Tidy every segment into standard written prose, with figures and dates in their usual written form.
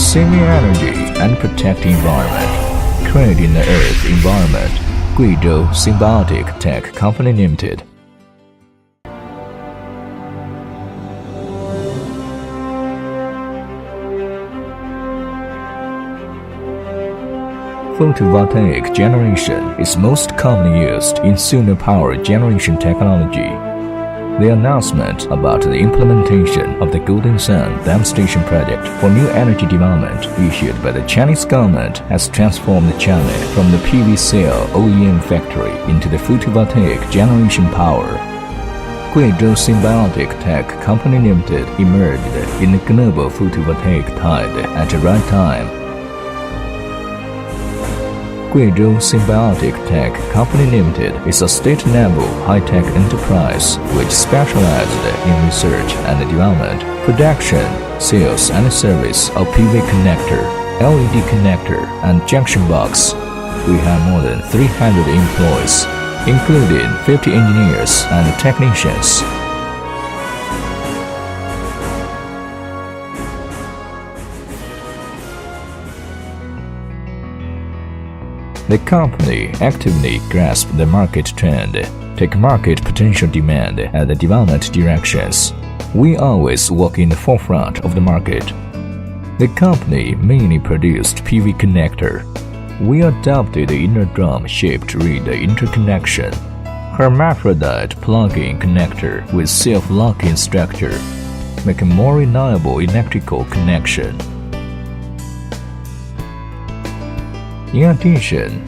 saving energy and protecting environment, creating the Earth environment. Guizhou Symbiotic Tech Company Limited. Photovoltaic generation is most commonly used in solar power generation technology. The announcement about the implementation of the Golden Sun demonstration project for new energy development issued by the Chinese government has transformed China from the PV cell OEM factory into the photovoltaic generation power. Guizhou Symbiotic Tech Company Limited emerged in the global photovoltaic tide at the right time. Guizhou Symbiotic Tech Company Limited is a state-level high-tech enterprise which specializes in research and development, production, sales and service of PV connector, LED connector, and junction box. We have more than 300 employees, including 50 engineers and technicians. The company actively grasps the market trend, take market potential demand and the development directions. We always walk in the forefront of the market. The company mainly produced PV connector. We adopted the inner drum-shaped reed interconnection, hermaphrodite plug-in connector with self-locking structure, make a more reliable electrical connection. In addition,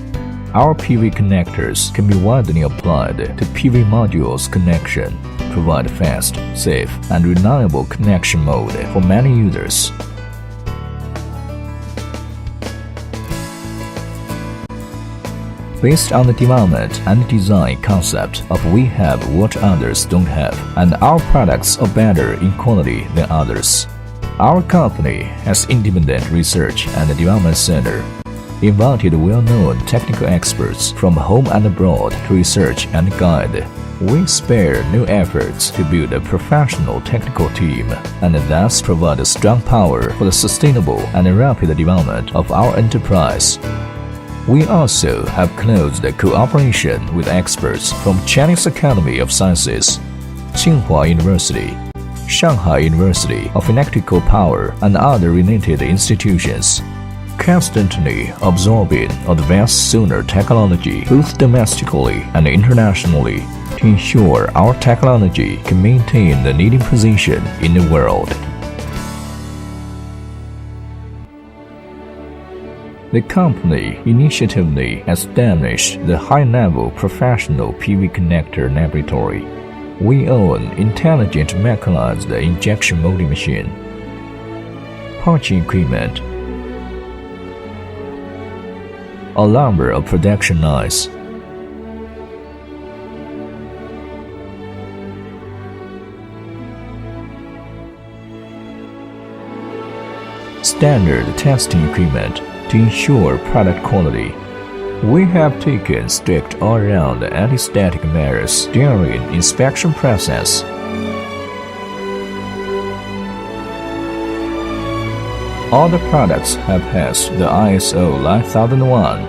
our PV connectors can be widely applied to PV modules connection, provide fast, safe, and reliable connection mode for many users. Based on the development and design concept of we have what others don't have, and our products are better in quality than others, our company has independent research and development center, invited well-known technical experts from home and abroad to research and guide. We spare no efforts to build a professional technical team and thus provide a strong power for the sustainable and rapid development of our enterprise. We also have close cooperation with experts from Chinese Academy of Sciences, Tsinghua University, Shanghai University of Electrical Power, and other related institutions, constantly absorbing advanced solar technology both domestically and internationally to ensure our technology can maintain the leading position in the world. The company initiatively established the high-level professional PV connector laboratory. We own intelligent mechanized injection molding machine, punching equipment, a number of production lines, standard testing equipment to ensure product quality. We have taken strict all-round anti-static measures during inspection process. All the products have passed the ISO 9001,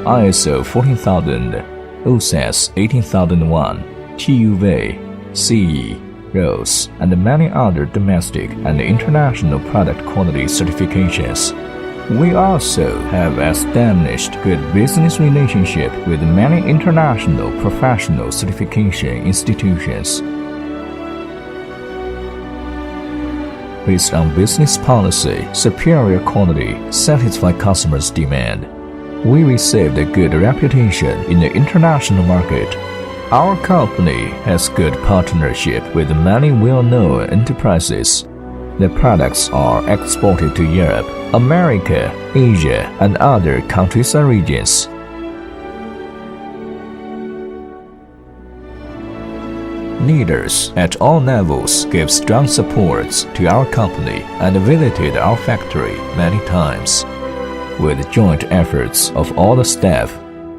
ISO 14000, OSAS 18001, TUV, CE, RoHS, and many other domestic and international product quality certifications. We also have established good business relationship with many international professional certification institutions. Based on business policy, superior quality, satisfy customers' demand, we received a good reputation in the international market. Our company has good partnership with many well-known enterprises. The products are exported to Europe, America, Asia, and other countries and regions. Leaders at all levels give strong supports to our company and visited our factory many times. With joint efforts of all the staff,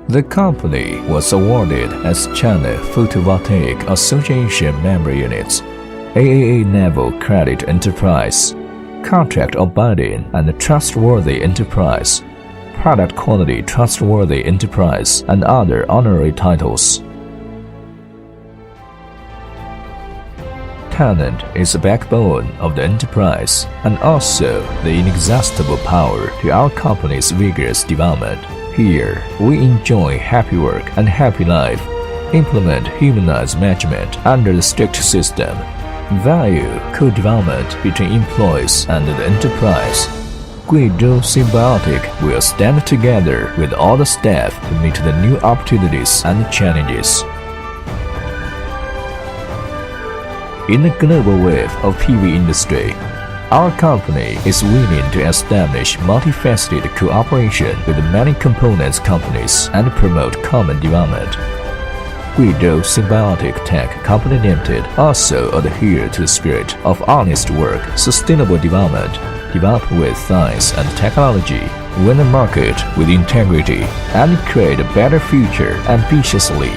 the company was awarded as China Photovoltaic Association Member Units, AAA Level Credit Enterprise, contract-abiding and trustworthy enterprise, product quality trustworthy enterprise, and other honorary titles. Talent is the backbone of the enterprise and also the inexhaustible power to our company's vigorous development. Here, we enjoy happy work and happy life, implement humanized management under the strict system, value co-development between employees and the enterprise. Guizhou Symbiotic will stand together with all the staff to meet the new opportunities and challenges. In the global wave of PV industry, our company is willing to establish multifaceted cooperation with many components companies and promote common development. Guizhou Symbiotic Tech Company Limited also adhere to the spirit of honest work, sustainable development, develop with science and technology, win the market with integrity, and create a better future ambitiously.